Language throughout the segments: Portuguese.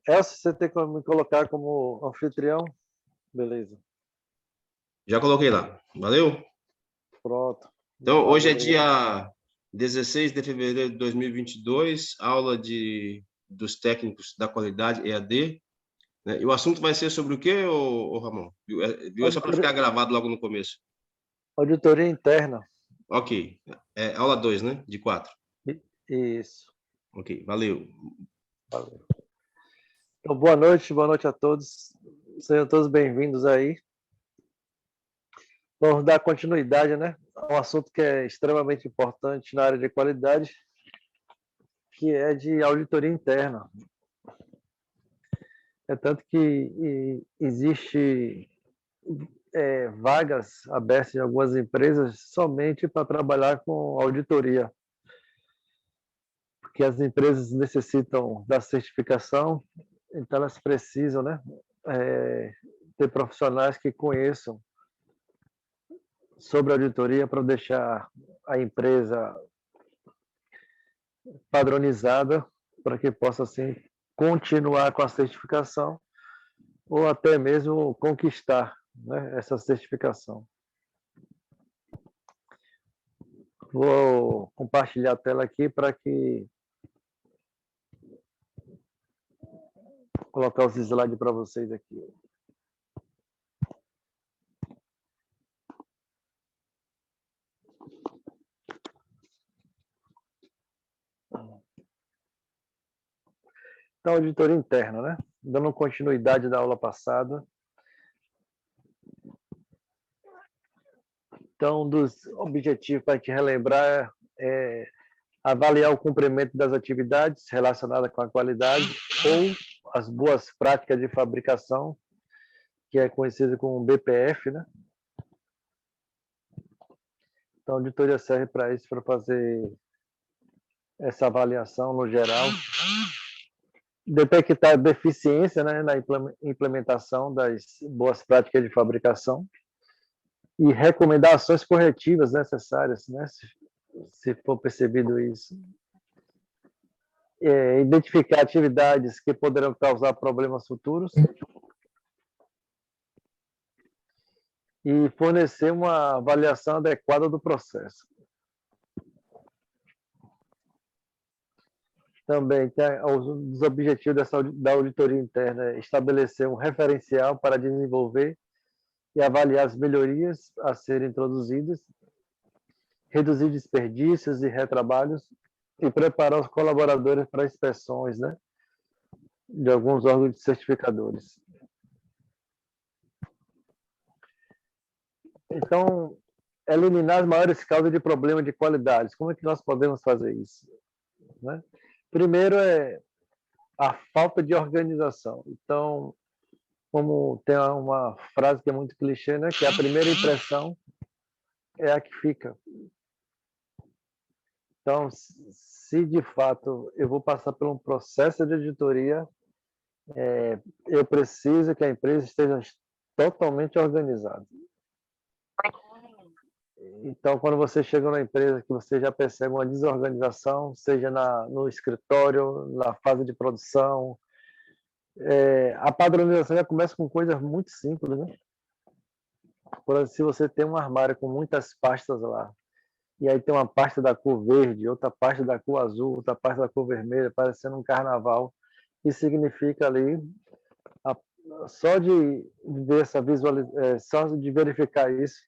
Elcio, você tem que me colocar como anfitrião? Beleza. Já coloquei lá. Valeu? Pronto. Então, hoje é Valeu. dia 16 de fevereiro de 2022, aula dos técnicos da qualidade EAD. Né? E o assunto vai ser sobre o quê, Ramon? Viu? É só para ficar gravado logo no começo. Auditoria interna. Ok. Aula 2, né? De 4. Isso. Ok, valeu. Valeu. Então, boa noite a todos. Sejam todos bem-vindos aí. Vamos dar continuidade, né? A um assunto que é extremamente importante na área de qualidade, que é de auditoria interna. É tanto que existe vagas abertas em algumas empresas somente para trabalhar com auditoria, porque as empresas necessitam da certificação, então elas precisam, né, ter profissionais que conheçam sobre auditoria para deixar a empresa padronizada, para que possa assim continuar com a certificação ou até mesmo conquistar, né, essa certificação. Vou compartilhar a tela aqui para que colocar os slides para vocês aqui. Então, auditoria interna, né? Dando continuidade da aula passada. Então, um dos objetivos para a gente relembrar é avaliar o cumprimento das atividades relacionadas com a qualidade ou as boas práticas de fabricação, que é conhecido como BPF, né? Então, a auditoria serve para isso, para fazer essa avaliação no geral, detectar deficiência, né, na implementação das boas práticas de fabricação e recomendar ações corretivas necessárias, né, se for percebido isso. Identificar atividades que poderão causar problemas futuros e fornecer uma avaliação adequada do processo. Também um dos objetivos da auditoria interna é estabelecer um referencial para desenvolver e avaliar as melhorias a serem introduzidas, reduzir desperdícios e retrabalhos e preparar os colaboradores para inspeções, né, de alguns órgãos certificadores. Então, eliminar as maiores causas de problema de qualidade. Como é que nós podemos fazer isso? Né? Primeiro é a falta de organização. Então, como tem uma frase que é muito clichê, né, que a primeira impressão é a que fica. Então, se de fato eu vou passar por um processo de auditoria, eu preciso que a empresa esteja totalmente organizada. Então, quando você chega na empresa que você já percebe uma desorganização, seja no escritório, na fase de produção, a padronização já começa com coisas muito simples, né? Por exemplo, se você tem um armário com muitas pastas lá, e aí tem uma pasta da cor verde, outra pasta da cor azul, outra pasta da cor vermelha, parecendo um carnaval, isso significa ali, só de ver essa só de verificar isso,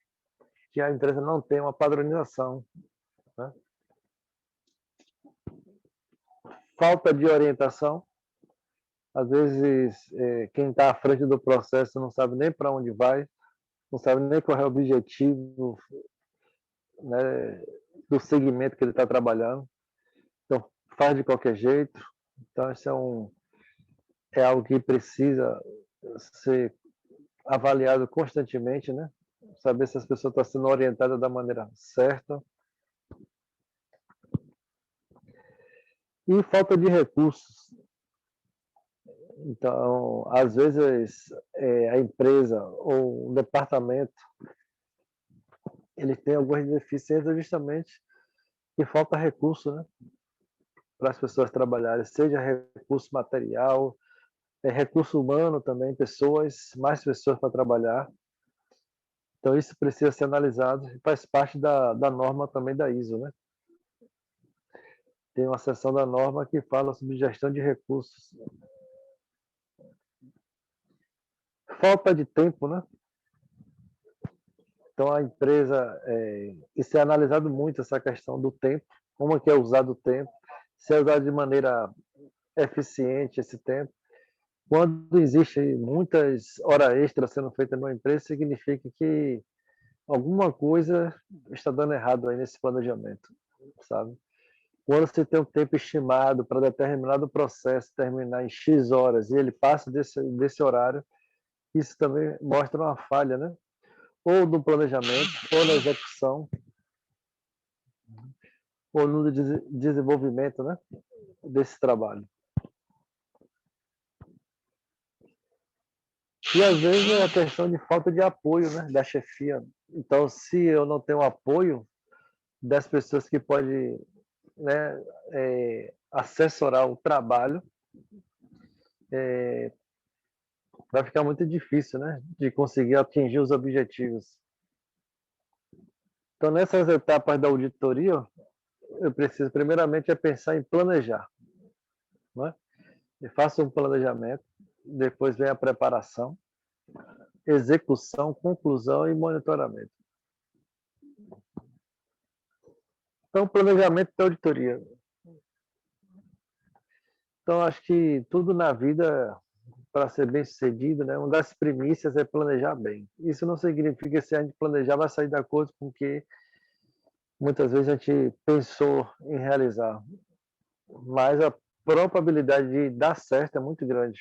que a empresa não tem uma padronização, né? Falta de orientação. Às vezes, quem está à frente do processo não sabe nem para onde vai, não sabe nem qual é o objetivo, né, do segmento que ele está trabalhando. Então, faz de qualquer jeito. Então, isso é algo que precisa ser avaliado constantemente, né? Saber se as pessoas estão sendo orientadas da maneira certa. E falta de recursos. Então, às vezes, a empresa ou o departamento, ele tem algumas deficiências justamente que falta recurso, né, para as pessoas trabalharem, seja recurso material, recurso humano também, mais pessoas para trabalhar. Então, isso precisa ser analisado e faz parte da norma também da ISO, né? Tem uma seção da norma que fala sobre gestão de recursos. Falta de tempo, né? Então, a empresa, isso é analisado muito, essa questão do tempo, como é que é usado o tempo, se é usado de maneira eficiente esse tempo. Quando existe muitas horas extras sendo feitas numa empresa, significa que alguma coisa está dando errado aí nesse planejamento, sabe? Quando você tem um tempo estimado para determinado processo terminar em X horas e ele passa desse horário, isso também mostra uma falha, né? Ou no planejamento, ou na execução, ou no desenvolvimento, né, desse trabalho. E às vezes é a questão de falta de apoio, né, da chefia. Então, se eu não tenho apoio das pessoas que podem, né, assessorar o trabalho, vai ficar muito difícil, né, de conseguir atingir os objetivos. Então, nessas etapas da auditoria, eu preciso primeiramente pensar em planejar, né? Eu faço um planejamento, depois vem a preparação, execução, conclusão e monitoramento. Então, planejamento da auditoria. Então, acho que tudo na vida, para ser bem sucedido, né, uma das premissas é planejar bem. Isso não significa que se a gente planejar vai sair de acordo com o que muitas vezes a gente pensou em realizar. Mas a probabilidade de dar certo é muito grande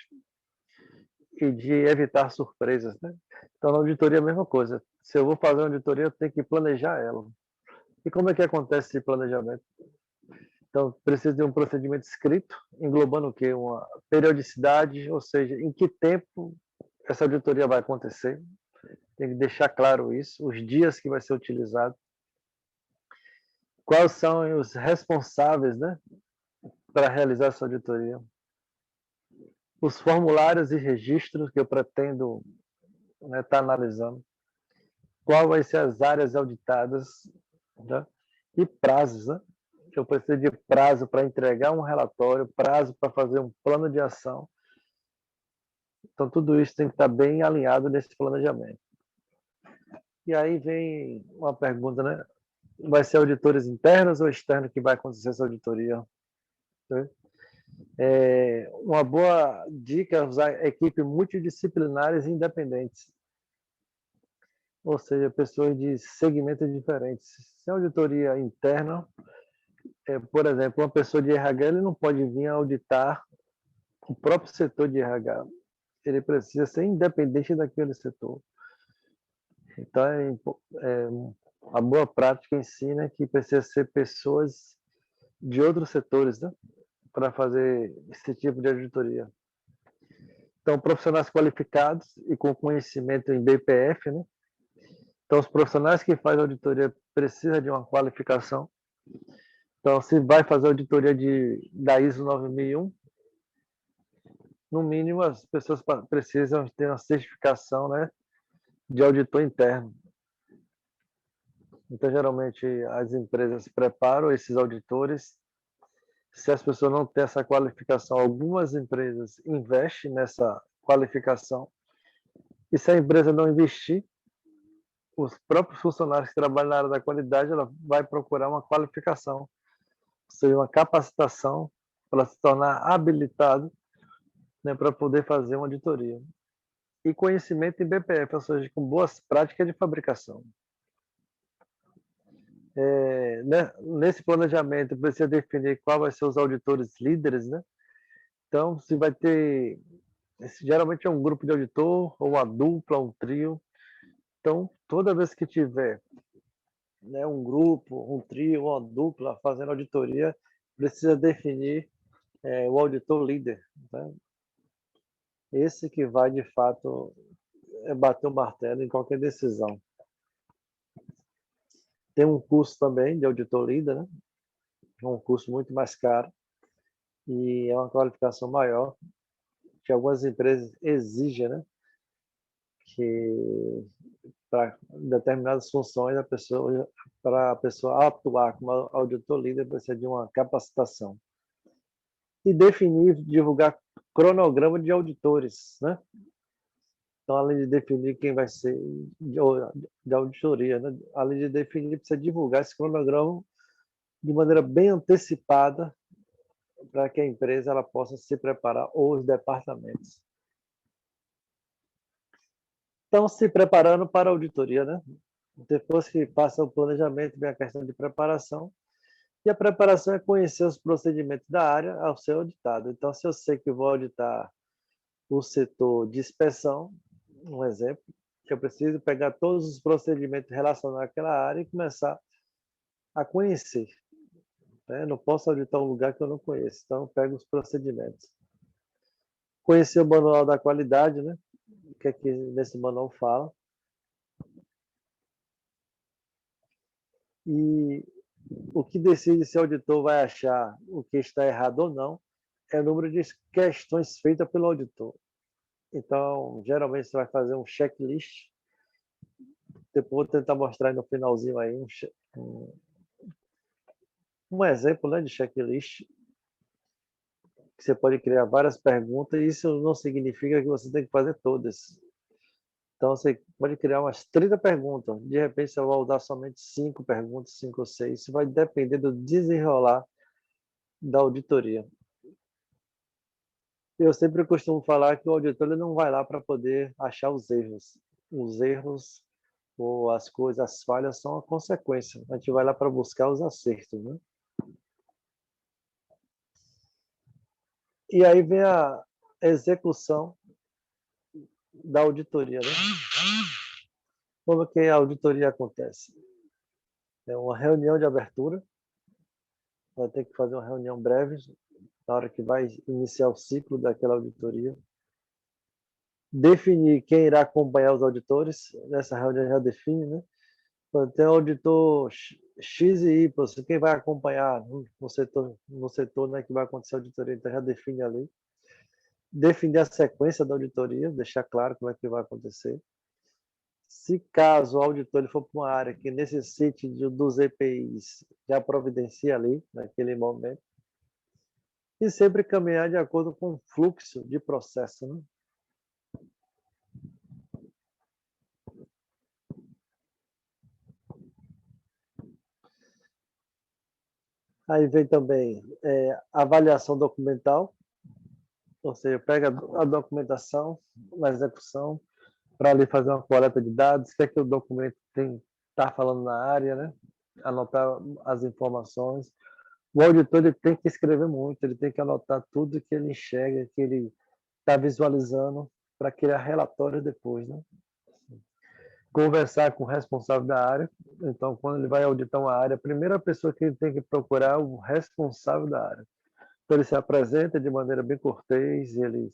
e de evitar surpresas, né? Então, na auditoria é a mesma coisa. Se eu vou fazer uma auditoria, eu tenho que planejar ela. E como é que acontece esse planejamento? Então, precisa de um procedimento escrito, englobando o quê? Uma periodicidade, ou seja, em que tempo essa auditoria vai acontecer. Tem que deixar claro isso, os dias que vai ser utilizado. Quais são os responsáveis, né, para realizar essa auditoria? Os formulários e registros que eu pretendo, né, estar analisando. Qual vai ser as áreas auditadas, né? E prazos, né? Eu preciso de prazo para entregar um relatório, prazo para fazer um plano de ação. Então, tudo isso tem que estar bem alinhado nesse planejamento. E aí vem uma pergunta, né? Vai ser auditores internos ou externos que vai acontecer essa auditoria? Uma boa dica é usar equipes multidisciplinares e independentes, ou seja, pessoas de segmentos diferentes. Se é auditoria interna, por exemplo, uma pessoa de RH ele não pode vir auditar o próprio setor de RH. Ele precisa ser independente daquele setor. Então, a boa prática ensina que precisa ser pessoas de outros setores, né, para fazer esse tipo de auditoria. Então, profissionais qualificados e com conhecimento em BPF, né? Então, os profissionais que fazem auditoria precisam de uma qualificação. Então, se vai fazer auditoria da ISO 9001, no mínimo as pessoas precisam ter uma certificação, né, de auditor interno. Então, geralmente, as empresas preparam esses auditores. Se as pessoas não têm essa qualificação, algumas empresas investem nessa qualificação. E se a empresa não investir, os próprios funcionários que trabalham na área da qualidade, ela vai procurar uma qualificação, ou seja, uma capacitação para se tornar habilitado, né, para poder fazer uma auditoria. E conhecimento em BPF, ou seja, com boas práticas de fabricação. Né, nesse planejamento, precisa definir qual vai ser os auditores líderes, né? Então, se vai ter, geralmente é um grupo de auditor, ou uma dupla, um trio. Então, toda vez que tiver, né, um grupo, um trio, uma dupla fazendo auditoria, precisa definir o auditor líder, né? Esse que vai, de fato, bater o martelo em qualquer decisão. Tem um curso também de auditor líder, né? É um curso muito mais caro e é uma qualificação maior. que algumas empresas exigem, né? Que para determinadas funções, para a pessoa atuar como auditor líder, precisa de uma capacitação. E definir, divulgar cronograma de auditores, né? Então, além de definir quem vai ser de auditoria, né? Além de definir, precisa divulgar esse cronograma de maneira bem antecipada para que a empresa ela possa se preparar, ou os departamentos. Então, se preparando para a auditoria, né? Depois que passa o planejamento, vem a questão de preparação. E a preparação é conhecer os procedimentos da área ao ser auditado. Então, se eu sei que vou auditar o setor de inspeção, um exemplo, eu preciso pegar todos os procedimentos relacionados àquela área e começar a conhecer. Né? Não posso auditar um lugar que eu não conheço, então eu pego os procedimentos. Conhecer o manual da qualidade, né? O que é que nesse manual fala. E o que decide se o auditor vai achar o que está errado ou não é o número de questões feitas pelo auditor. Então, geralmente você vai fazer um checklist. Depois vou tentar mostrar aí no finalzinho aí um exemplo, né, de checklist. Que você pode criar várias perguntas e isso não significa que você tem que fazer todas. Então, você pode criar umas 30 perguntas. De repente, você vai usar somente 5 perguntas, 5 ou 6. Isso vai depender do desenrolar da auditoria. Eu sempre costumo falar que o auditor ele não vai lá para poder achar os erros. Os erros ou as coisas, as falhas são a consequência. A gente vai lá para buscar os acertos, né? E aí vem a execução da auditoria, né? Como é que a auditoria acontece? É uma reunião de abertura. Vai ter que fazer uma reunião breve na hora que vai iniciar o ciclo daquela auditoria. Definir quem irá acompanhar os auditores. Nessa reunião já define, né? Tem o auditor X e Y, quem vai acompanhar no setor, né, que vai acontecer a auditoria, então já define ali. Definir a sequência da auditoria, deixar claro como é que vai acontecer. Se caso o auditor ele for para uma área que necessite dos EPIs, já providencia ali, naquele momento. E sempre caminhar de acordo com o fluxo de processo, né? Aí vem também avaliação documental, ou seja, pega a documentação, a execução, para ali fazer uma coleta de dados, o que é que o documento está falando na área, né? Anotar as informações. O auditor ele tem que escrever muito, ele tem que anotar tudo que ele enxerga, que ele está visualizando, para criar relatório depois, né? Conversar com o responsável da área. Então, quando ele vai auditar uma área, a primeira pessoa que ele tem que procurar é o responsável da área. Então, ele se apresenta de maneira bem cortês, ele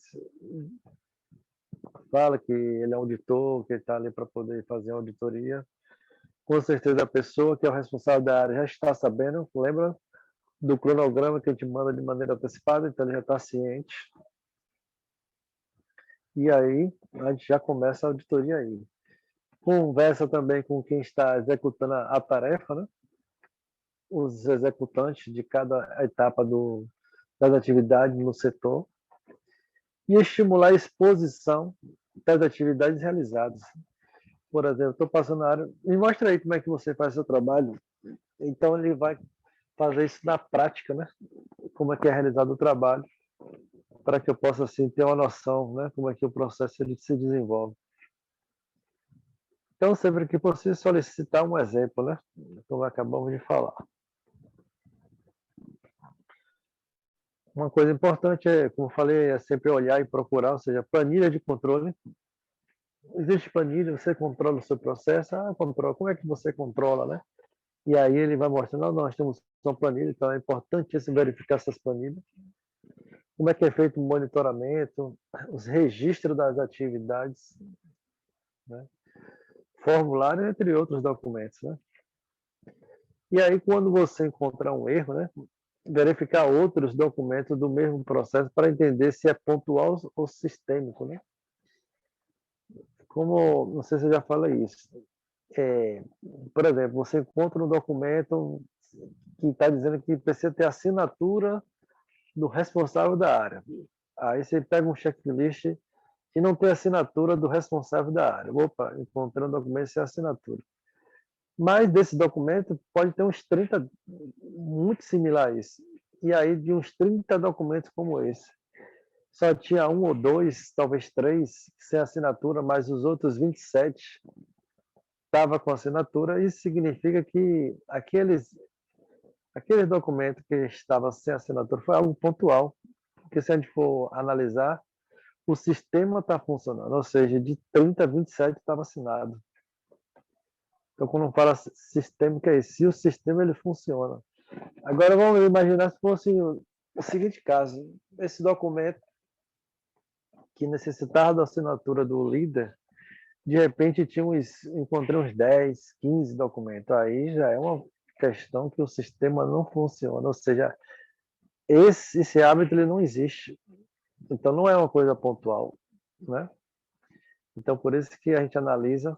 fala que ele é auditor, que ele está ali para poder fazer a auditoria. Com certeza, a pessoa que é o responsável da área já está sabendo, lembra do cronograma que a gente manda de maneira antecipada, então ele já está ciente. E aí, a gente já começa a auditoria aí. Conversa também com quem está executando a tarefa, né? Os executantes de cada etapa das atividades no setor. E estimular a exposição das atividades realizadas. Por exemplo, estou passando na área, me mostra aí como é que você faz seu trabalho. Então, ele vai fazer isso na prática, né? Como é que é realizado o trabalho, para que eu possa, assim, ter uma noção, né? Como é que o processo ele se desenvolve. Então, sempre que possível, solicitar um exemplo, né? Como acabamos de falar. Uma coisa importante é, como eu falei, é sempre olhar e procurar, ou seja, planilha de controle. Existe planilha, você controla o seu processo, controla. Como é que você controla, né? E aí ele vai mostrando, nós temos uma planilha, então é importante verificar essas planilhas. Como é que é feito o monitoramento, os registros das atividades, né? Formulário, entre outros documentos, né? E aí, quando você encontrar um erro, né? verificar outros documentos do mesmo processo para entender se é pontual ou sistêmico, né? Como, não sei se eu já falei isso, por exemplo, você encontra um documento que está dizendo que precisa ter assinatura do responsável da área. Aí você pega um checklist e não tem assinatura do responsável da área. Opa, encontrei um documento sem assinatura. Mas desse documento pode ter uns 30 muito similar a esse. E aí, de uns 30 documentos como esse, só tinha um ou dois, talvez três, sem assinatura, mas os outros 27 estavam com assinatura. Isso significa que aquele documento que estava sem assinatura foi algo pontual, porque se a gente for analisar, o sistema está funcionando, ou seja, de 30 a 27 estava assinado. Então, quando fala sistêmico, é isso. Se o sistema ele funciona. Agora, vamos imaginar se fosse o seguinte caso: esse documento que necessitava da assinatura do líder, de repente encontrei uns 10, 15 documentos. Aí já é uma questão que o sistema não funciona, ou seja, esse hábito ele não existe. Então, não é uma coisa pontual, né? Então, por isso que a gente analisa,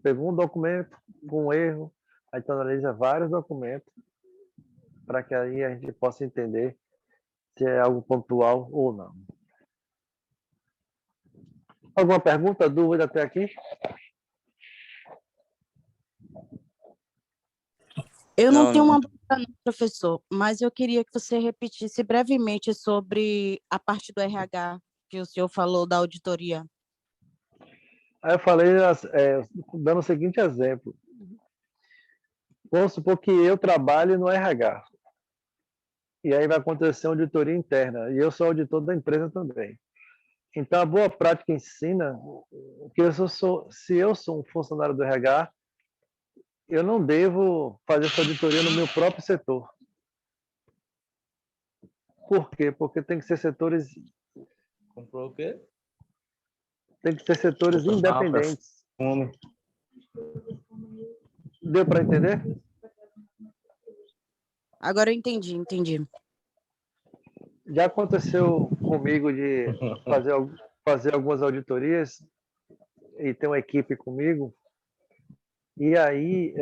pegou um documento com um erro, a gente analisa vários documentos para que aí a gente possa entender se é algo pontual ou não. Alguma pergunta, dúvida até aqui? Eu não tenho uma dúvida, não, professor, mas eu queria que você repetisse brevemente sobre a parte do RH que o senhor falou da auditoria. Aí eu falei, dando o seguinte exemplo. Vamos supor que eu trabalhe no RH. E aí vai acontecer uma auditoria interna. E eu sou auditor da empresa também. Então, a boa prática ensina que se eu sou um funcionário do RH, eu não devo fazer essa auditoria no meu próprio setor. Por quê? Porque tem que ser setores... Comprou o quê? Tem que ser setores independentes. Deu para entender? Agora eu entendi. Já aconteceu comigo de fazer algumas auditorias e ter uma equipe comigo, e aí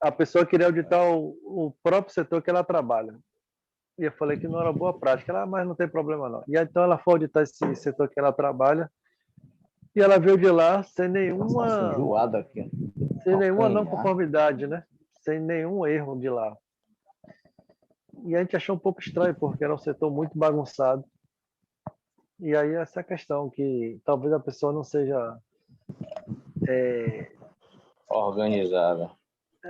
a pessoa queria auditar o próprio setor que ela trabalha. E eu falei que não era boa prática. Ela, mas não tem problema não. E aí, então ela foi auditar esse setor que ela trabalha, e ela veio de lá sem nenhuma não conformidade, né? Sem nenhum erro de lá. E a gente achou um pouco estranho, porque era um setor muito bagunçado. E aí essa questão que talvez a pessoa não seja Organizada.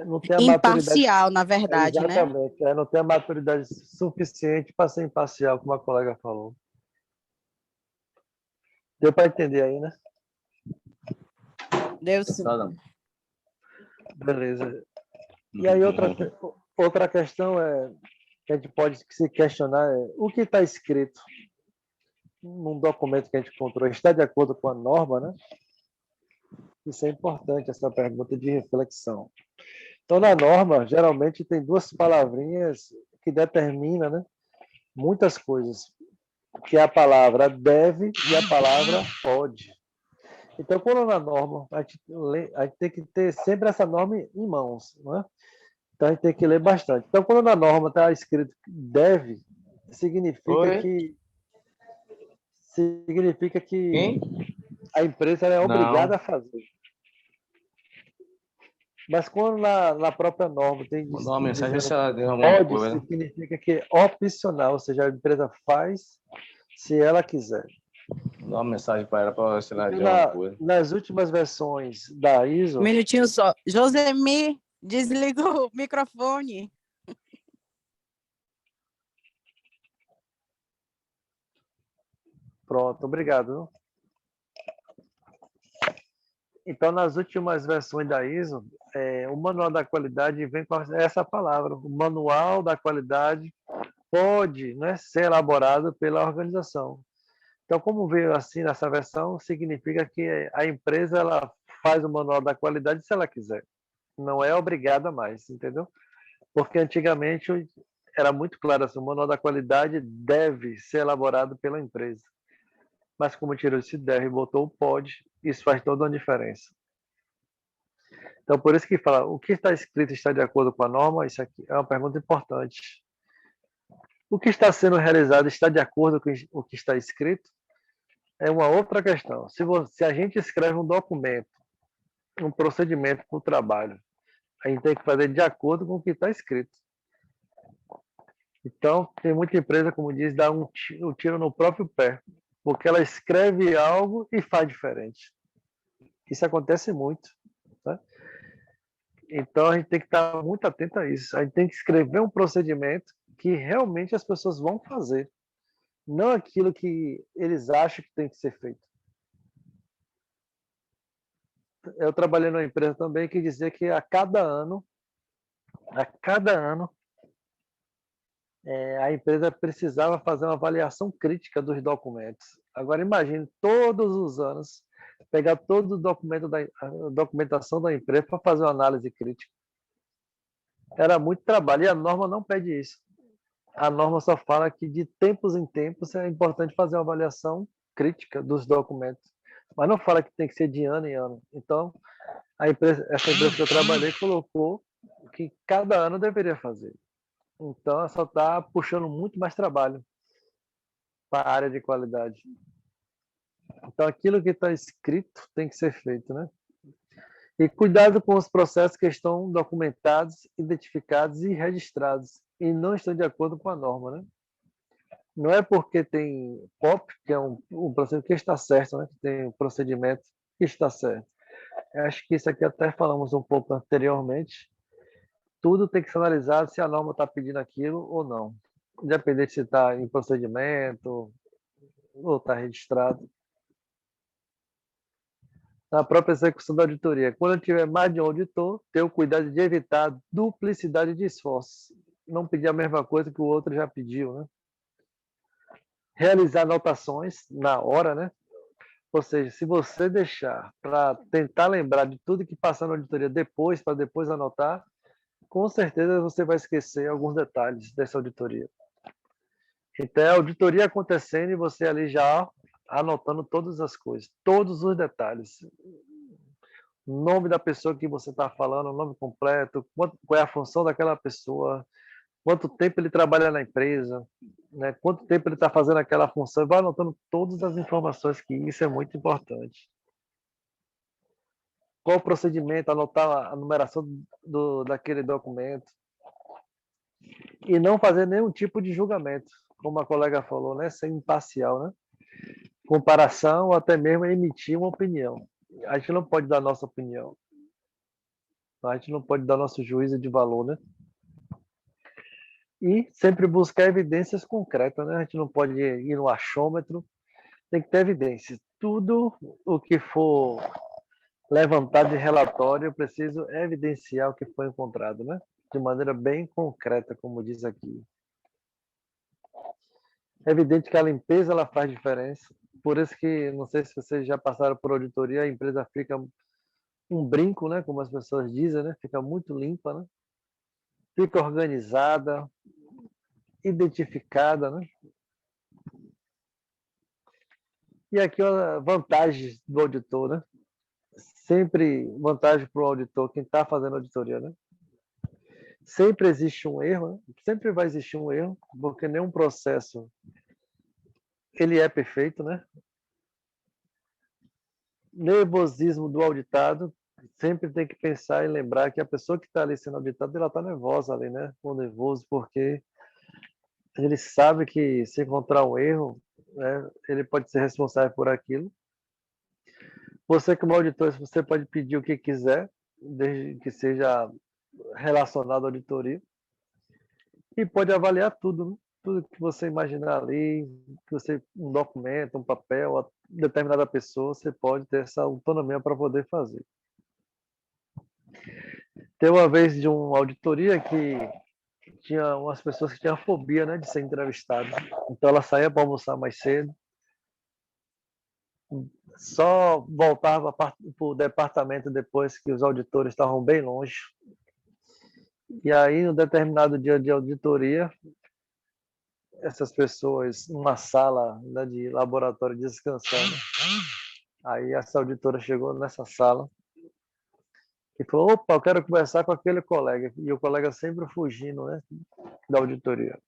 Não tem a imparcial, na verdade, exatamente, né? Não tem a maturidade suficiente para ser imparcial, como a colega falou. Deu para entender aí, né? Deu sim. Beleza. E aí outra questão que a gente pode se questionar é o que está escrito num documento que a gente encontrou está de acordo com a norma, né? Isso é importante, essa pergunta de reflexão. Então, na norma, geralmente tem duas palavrinhas que determinam, né, muitas coisas, que é a palavra deve e a palavra pode. Então, quando na norma, a gente tem que ter sempre essa norma em mãos, né? Então, a gente tem que ler bastante. Então, quando na norma está escrito deve, significa que a empresa é obrigada a fazer. Mas quando na própria norma tem Mandou uma mensagem se ela deu alguma coisa, significa que é opcional, ou seja, a empresa faz se ela quiser. Mandou uma mensagem para ela para ver se ela deu alguma coisa. Nas últimas versões da ISO... Um minutinho só. Josemir, desliga o microfone. Pronto, obrigado. Então, nas últimas versões da ISO, o Manual da Qualidade vem com essa palavra. O Manual da Qualidade pode, né, ser elaborado pela organização. Então, como veio assim nessa versão, significa que a empresa ela faz o Manual da Qualidade se ela quiser. Não é obrigada mais, entendeu? Porque antigamente era muito claro assim, o manual da qualidade deve ser elaborado pela empresa. Mas como tirou esse deve e botou o pode, isso faz toda uma diferença. Então, por isso que fala, o que está escrito está de acordo com a norma? Isso aqui é uma pergunta importante. O que está sendo realizado está de acordo com o que está escrito? É uma outra questão. Se a gente escreve um documento, um procedimento para o trabalho, a gente tem que fazer de acordo com o que está escrito. Então, tem muita empresa, como diz, dá um tiro no próprio pé, porque ela escreve algo e faz diferente. Isso acontece muito. Tá? Então, a gente tem que estar muito atento a isso. A gente tem que escrever um procedimento que realmente as pessoas vão fazer, não aquilo que eles acham que tem que ser feito. Eu trabalhei numa empresa também que dizia que a cada ano, a empresa precisava fazer uma avaliação crítica dos documentos. Agora, imagine todos os anos pegar todo o documento a documentação da empresa para fazer uma análise crítica. Era muito trabalho e a norma não pede isso. A norma só fala que de tempos em tempos é importante fazer uma avaliação crítica dos documentos, mas não fala que tem que ser de ano em ano. Então, essa empresa que eu trabalhei colocou que cada ano deveria fazer. Então, ela só está puxando muito mais trabalho para a área de qualidade. Então, aquilo que está escrito tem que ser feito, né? E cuidado com os processos que estão documentados, identificados e registrados e não estão de acordo com a norma, né? Não é porque tem POP, que é um procedimento que está certo, né? Que tem um procedimento que está certo. Eu acho que isso aqui até falamos um pouco anteriormente. Tudo tem que ser analisado se a norma está pedindo aquilo ou não. Independente se está em procedimento ou está registrado. Na própria execução da auditoria. Quando tiver mais de um auditor, ter o cuidado de evitar duplicidade de esforços. Não pedir a mesma coisa que o outro já pediu, né? Realizar anotações na hora, né? Ou seja, se você deixar para tentar lembrar de tudo que passou na auditoria depois, para depois anotar, com certeza você vai esquecer alguns detalhes dessa auditoria. Então, é a auditoria acontecendo e você ali já anotando todas as coisas, todos os detalhes. O nome da pessoa que você está falando, o nome completo, qual é a função daquela pessoa, quanto tempo ele trabalha na empresa, né? Quanto tempo ele está fazendo aquela função, vai anotando todas as informações, que isso é muito importante. Qual o procedimento, anotar a numeração daquele documento. E não fazer nenhum tipo de julgamento, como a colega falou, né? Ser imparcial, né? Comparação ou até mesmo emitir uma opinião. A gente não pode dar nossa opinião. A gente não pode dar nosso juízo de valor, né? E sempre buscar evidências concretas, né? A gente não pode ir no achômetro, tem que ter evidências. Tudo o que for levantado de relatório, eu preciso evidenciar o que foi encontrado, né? De maneira bem concreta, como diz aqui. É evidente que a limpeza ela faz diferença. Por isso que, não sei se vocês já passaram por auditoria, a empresa fica um brinco, né? Como as pessoas dizem, né? Fica muito limpa, né? Fica organizada, identificada, né? E aqui a vantagem do auditor, né? Sempre vantagem para o auditor, quem está fazendo auditoria, né? Sempre existe um erro, né? Sempre vai existir um erro, porque nenhum processo ele é perfeito, né? Nervosismo do auditado, sempre tem que pensar e lembrar que a pessoa que está ali sendo auditada, ela está nervosa ali, né? Ou nervoso, porque ele sabe que se encontrar um erro, né, ele pode ser responsável por aquilo. Você, como auditor, você pode pedir o que quiser, desde que seja relacionado à auditoria, e pode avaliar tudo, né? Tudo que você imaginar ali, que você, um documento, um papel, a determinada pessoa, você pode ter essa autonomia para poder fazer. Tem uma vez de uma auditoria que tinha umas pessoas que tinham fobia, né, de ser entrevistado. Então ela saía para almoçar mais cedo, só voltava para o departamento depois que os auditores estavam bem longe. E aí, no determinado dia de auditoria, essas pessoas numa sala, né, de laboratório descansando. Aí essa auditora chegou nessa sala e falou: opa, eu quero conversar com aquele colega. E o colega sempre fugindo, né, da auditoria.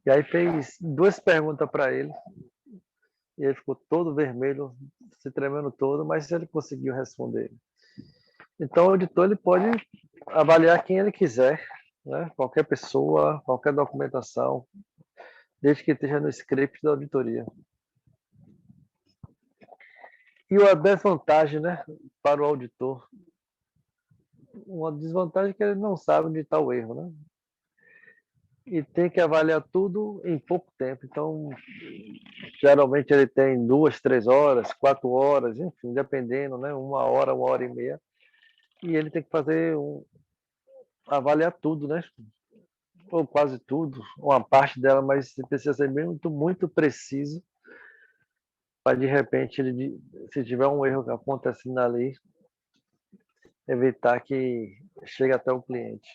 E aí fez 2 perguntas para ele. E ele ficou todo vermelho, se tremendo todo, mas ele conseguiu responder. Então, o auditor ele pode avaliar quem ele quiser, né? Qualquer pessoa, qualquer documentação, desde que esteja no script da auditoria. E a desvantagem, né, para o auditor, uma desvantagem é que ele não sabe onde está o erro, né? E tem que avaliar tudo em pouco tempo. Então, geralmente ele tem 2, 3 horas, 4 horas, enfim, dependendo, né? 1 hora e meia. E ele tem que fazer avaliar tudo, né? Ou quase tudo, uma parte dela, mas precisa ser muito, muito preciso para, de repente, ele, se tiver um erro acontecendo ali, evitar que chegue até o cliente.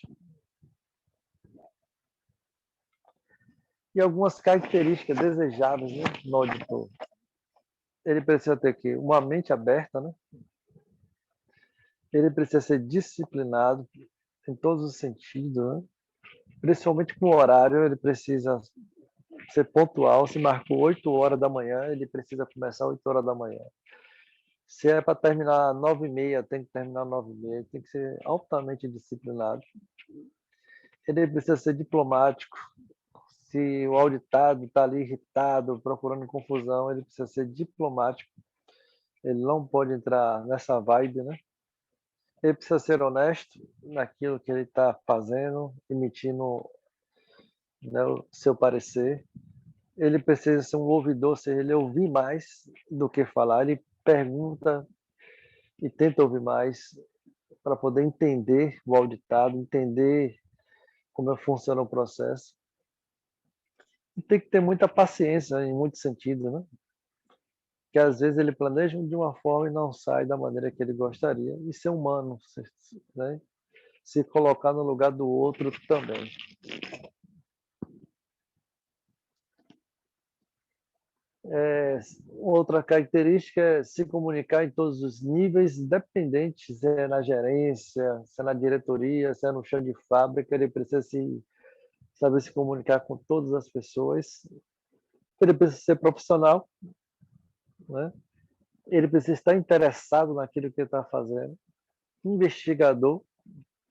E algumas características desejáveis, né, no auditor. Ele precisa ter que uma mente aberta, né? Ele precisa ser disciplinado em todos os sentidos, né? Principalmente com o horário, ele precisa ser pontual. Se marcou 8 horas da manhã, ele precisa começar 8 horas da manhã. Se é para terminar 9h30, tem que terminar 9h30, tem que ser altamente disciplinado. Ele precisa ser diplomático. Se o auditado está ali irritado, procurando confusão, ele precisa ser diplomático. Ele não pode entrar nessa vibe, né? Ele precisa ser honesto naquilo que ele está fazendo, emitindo, né, o seu parecer. Ele precisa ser um ouvidor, ou seja, ele ouvir mais do que falar. Ele pergunta e tenta ouvir mais para poder entender o auditado, entender como funciona o processo. E tem que ter muita paciência em muitos sentidos, né? Que às vezes ele planeja de uma forma e não sai da maneira que ele gostaria. E ser humano, né? Se colocar no lugar do outro também. Outra característica é se comunicar em todos os níveis, independente se é na gerência, se é na diretoria, se é no chão de fábrica, ele precisa saber se comunicar com todas as pessoas. Ele precisa ser profissional, né? Ele precisa estar interessado naquilo que ele está fazendo. Investigador,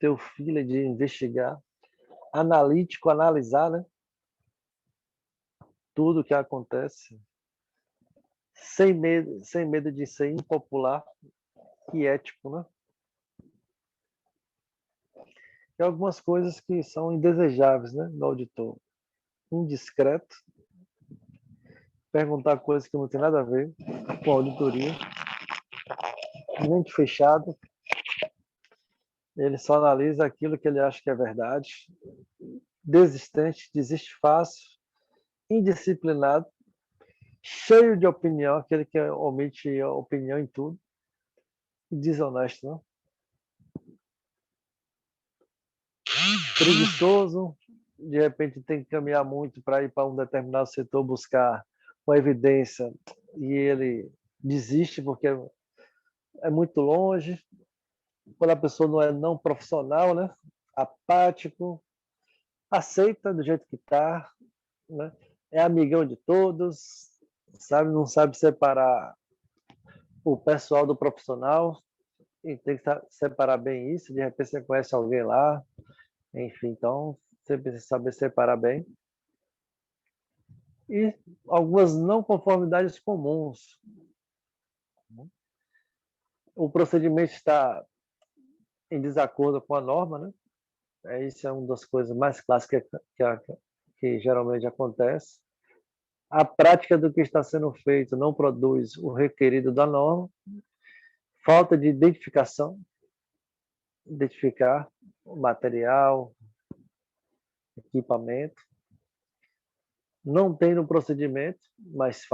ter o feeling de investigar. Analítico, analisar, né, tudo que acontece. Sem medo de ser impopular e ético, né? E algumas coisas que são indesejáveis, né, no auditor. Indiscreto, perguntar coisas que não tem nada a ver com a auditoria. Mente fechado, ele só analisa aquilo que ele acha que é verdade. Desistente, desiste fácil. Indisciplinado, cheio de opinião, aquele que omite a opinião em tudo. E desonesto, né? Preguiçoso, de repente tem que caminhar muito para ir para um determinado setor buscar uma evidência e ele desiste porque é muito longe. Quando a pessoa não é não profissional, né? Apático, aceita do jeito que está, né? É amigão de todos, sabe? Não sabe separar o pessoal do profissional e tem que separar bem isso. De repente você conhece alguém lá, enfim, então você precisa saber separar bem. E algumas não conformidades comuns. O procedimento está em desacordo com a norma, né? Isso é uma das coisas mais clássicas que geralmente acontece. A prática do que está sendo feito não produz o requerido da norma. Falta de identificação, identificar o material, equipamento. Não tem no procedimento, mas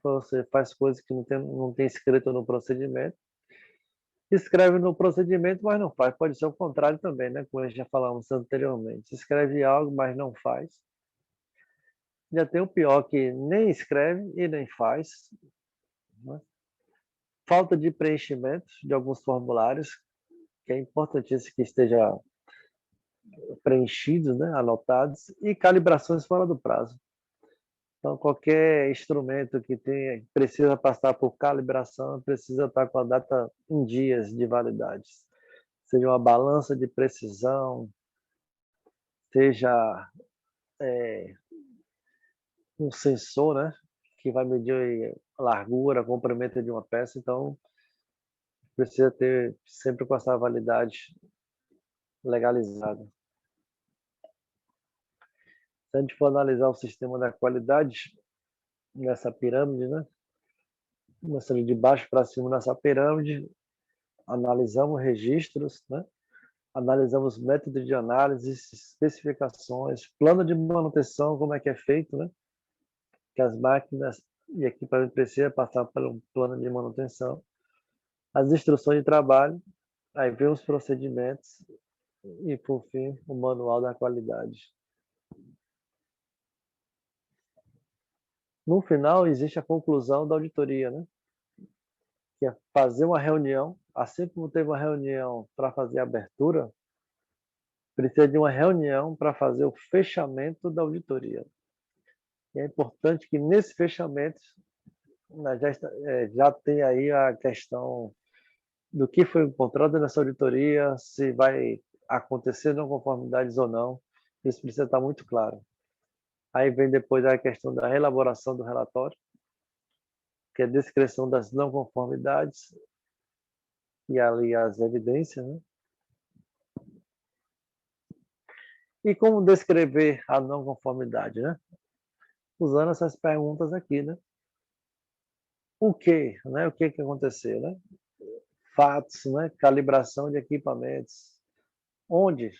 você faz coisas que não tem escrito no procedimento. escreve no procedimento, mas não faz. Pode ser o contrário também, né? Como já falamos anteriormente. Escreve algo, mas não faz. Já tem o pior, que nem escreve e nem faz, né? Falta de preenchimento de alguns formulários, que é importantíssimo que esteja preenchidos, né? Anotados, e calibrações fora do prazo. Então, qualquer instrumento que precisa passar por calibração precisa estar com a data em dias de validade. Seja uma balança de precisão, seja um sensor, né, que vai medir a largura, comprimento de uma peça. Então, precisa ter sempre com essa validade legalizada. Se a gente for analisar o sistema da qualidade nessa pirâmide, né, começando de baixo para cima nessa pirâmide, analisamos registros, né, analisamos métodos de análise, especificações, plano de manutenção, como é que é feito, né, que as máquinas e equipamento precisam passar por um plano de manutenção, as instruções de trabalho, aí vem os procedimentos e, por fim, o manual da qualidade. No final, existe a conclusão da auditoria, né? Que é fazer uma reunião, assim como teve uma reunião para fazer a abertura, precisa de uma reunião para fazer o fechamento da auditoria. E é importante que nesse fechamento já tem aí a questão do que foi encontrado nessa auditoria, se vai acontecer não conformidades ou não. Isso precisa estar muito claro. Aí vem depois a questão da elaboração do relatório, que é a descrição das não conformidades e ali as evidências, né? E como descrever a não conformidade, né? Usando essas perguntas aqui, né? O que, né? O que aconteceu, né? Fatos, né? Calibração de equipamentos. Onde?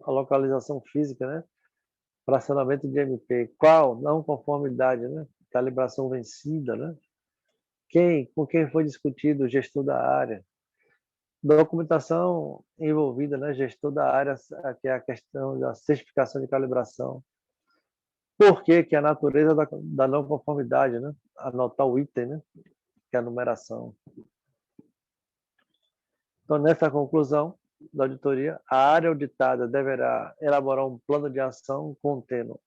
A localização física, né? Fracionamento de MP. Qual? Não conformidade, né? Calibração vencida, né? Com quem foi discutido o gestor da área? Documentação envolvida, né? Gestor da área, que é a questão da certificação de calibração. Por que a natureza da não conformidade, né? Anotar o item, né? Que é a numeração. Então, nessa conclusão da auditoria, a área auditada deverá elaborar um plano de ação contendo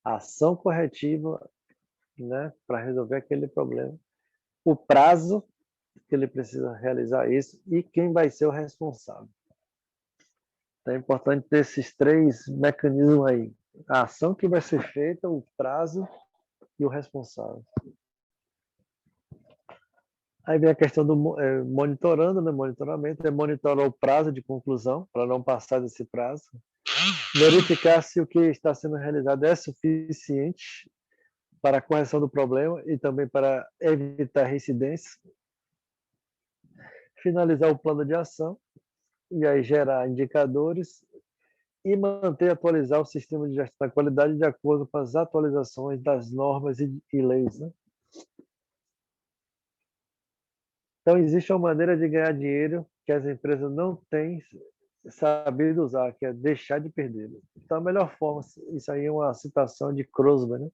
ação corretiva, né? Para resolver aquele problema, o prazo que ele precisa realizar isso e quem vai ser o responsável. Então, é importante ter esses três mecanismos aí. A ação que vai ser feita, o prazo e o responsável. Aí vem a questão do monitorando, né? Monitoramento, é monitorar o prazo de conclusão, para não passar desse prazo. Verificar se o que está sendo realizado é suficiente para a correção do problema e também para evitar reincidência. Finalizar o plano de ação e aí gerar indicadores e manter e atualizar o sistema de gestão da qualidade de acordo com as atualizações das normas e leis, né? Então, existe uma maneira de ganhar dinheiro que as empresas não têm sabido usar, que é deixar de perder. Então, a melhor forma, isso aí é uma citação de Krosman, né?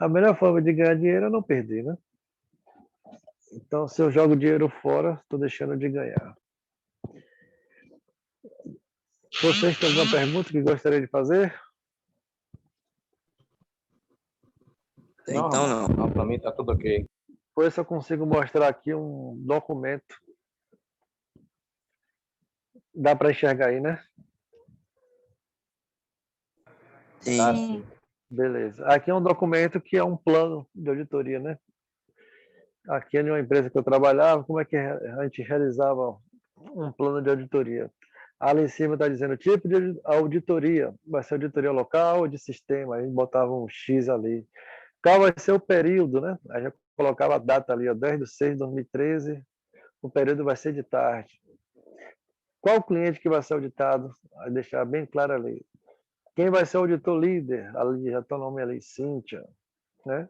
A melhor forma de ganhar dinheiro é não perder, né? Então, se eu jogo dinheiro fora, estou deixando de ganhar. Vocês têm alguma pergunta que gostaria de fazer? Então, não. Para mim está tudo ok. Depois eu consigo mostrar aqui um documento. Dá para enxergar aí, né? Sim. Beleza. Aqui é um documento que é um plano de auditoria, né? Aqui em uma empresa que eu trabalhava, como é que a gente realizava um plano de auditoria? Ali em cima está dizendo tipo de auditoria. Vai ser auditoria local ou de sistema. Aí botava um X ali. Qual vai ser o período, né? Aí já colocava a data ali, ó, 10/6/2013. O período vai ser de tarde. Qual cliente que vai ser auditado? Aí deixar bem claro ali. Quem vai ser o auditor líder? Ali já está o nome ali, Cíntia, né?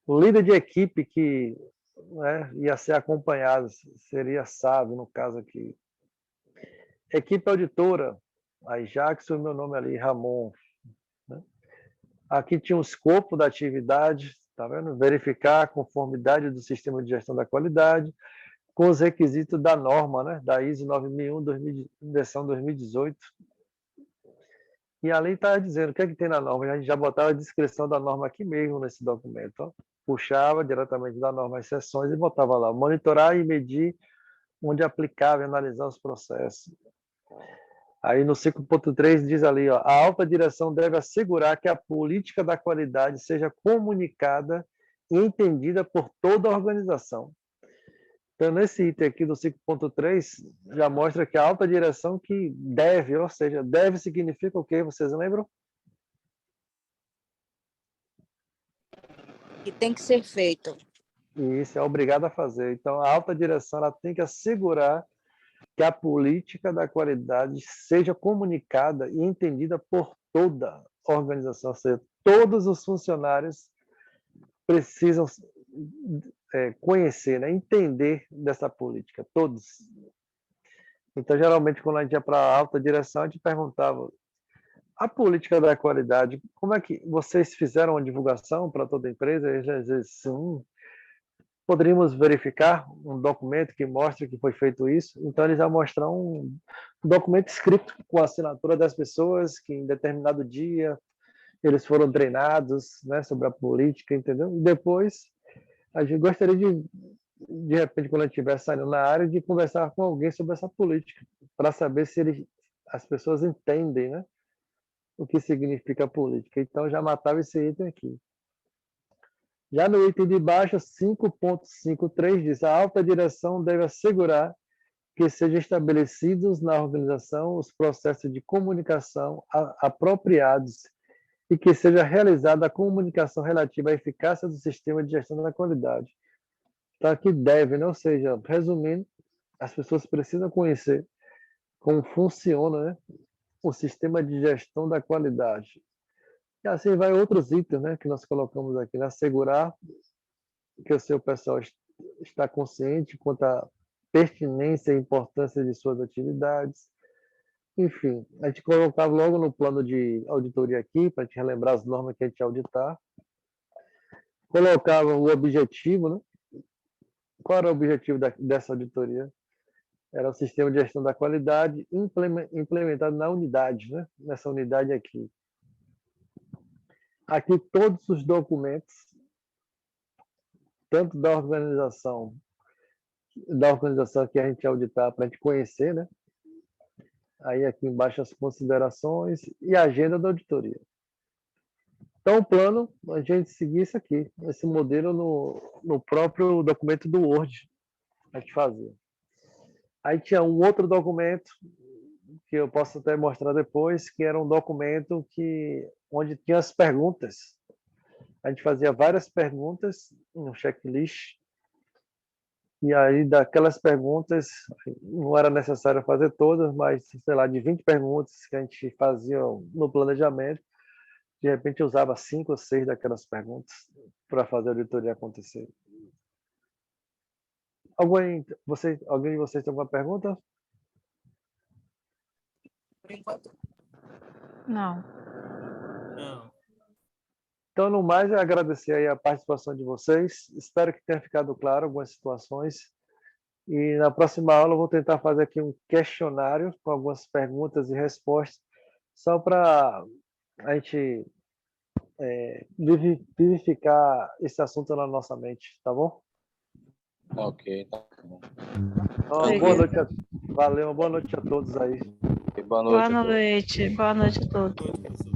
O líder de equipe que né, ia ser acompanhado, seria sábio, no caso aqui. Equipe auditora, aí Jackson, meu nome ali, Ramon. Né? Aqui tinha o escopo da atividade, tá vendo? Verificar a conformidade do sistema de gestão da qualidade com os requisitos da norma, né? Da ISO 9001, versão 2018. E ali está dizendo o que é que tem na norma. A gente já botava a descrição da norma aqui mesmo nesse documento. Ó. Puxava diretamente da norma as seções e botava lá. Monitorar e medir onde aplicava e analisar os processos. Aí no 5.3 diz ali, ó, a alta direção deve assegurar que a política da qualidade seja comunicada e entendida por toda a organização. Então, nesse item aqui do 5.3, já mostra que a alta direção que deve, ou seja, deve significa o quê? Vocês lembram? Que tem que ser feito. E isso é obrigado a fazer. Então, a alta direção ela tem que assegurar que a política da qualidade seja comunicada e entendida por toda a organização, ou seja, todos os funcionários precisam conhecer, né, entender dessa política, todos. Então, geralmente, quando a gente ia para a alta direção, a gente perguntava a política da qualidade, como é que vocês fizeram uma divulgação para toda a empresa? Eles dizem, sim. Poderíamos verificar um documento que mostre que foi feito isso. Então, eles vão mostrar um documento escrito com a assinatura das pessoas que em determinado dia eles foram treinados, né, sobre a política, entendeu? E depois, a gente gostaria de repente, quando a gente estiver saindo na área, de conversar com alguém sobre essa política, para saber se as pessoas entendem, né, o que significa política. Então, já matava esse item aqui. Já no item de baixo, 5.53 diz: a alta direção deve assegurar que sejam estabelecidos na organização os processos de comunicação apropriados e que seja realizada a comunicação relativa à eficácia do sistema de gestão da qualidade. Então, aqui deve, né? Ou seja, resumindo, as pessoas precisam conhecer como funciona, né, o sistema de gestão da qualidade. E assim vai outros itens, né, que nós colocamos aqui, né? Assegurar que o seu pessoal está consciente quanto à pertinência e importância de suas atividades. Enfim, a gente colocava logo no plano de auditoria aqui, para a gente relembrar as normas que a gente ia auditar. Colocava o objetivo, né? Qual era o objetivo dessa auditoria? Era o sistema de gestão da qualidade implementado na unidade, né? Nessa unidade aqui. Aqui todos os documentos, tanto da organização que a gente auditar para a gente conhecer, né? Aí aqui embaixo as considerações e a agenda da auditoria. Então o plano, a gente seguir isso aqui, esse modelo no próprio documento do Word, a gente fazia. Aí tinha um outro documento que eu posso até mostrar depois, que era um documento onde tinha as perguntas. A gente fazia várias perguntas no checklist, e aí daquelas perguntas, não era necessário fazer todas, mas, sei lá, de 20 perguntas que a gente fazia no planejamento, de repente eu usava 5 ou 6 daquelas perguntas para fazer a auditoria acontecer. Alguém de vocês tem alguma pergunta? Por enquanto. Não. Então, no mais, é agradecer aí a participação de vocês. Espero que tenha ficado claro algumas situações. E na próxima aula eu vou tentar fazer aqui um questionário com algumas perguntas e respostas, só para a gente vivificar esse assunto na nossa mente, tá bom? Ok, tá bom. Então, boa noite valeu, uma boa noite a todos aí. Boa noite. Boa noite a todos.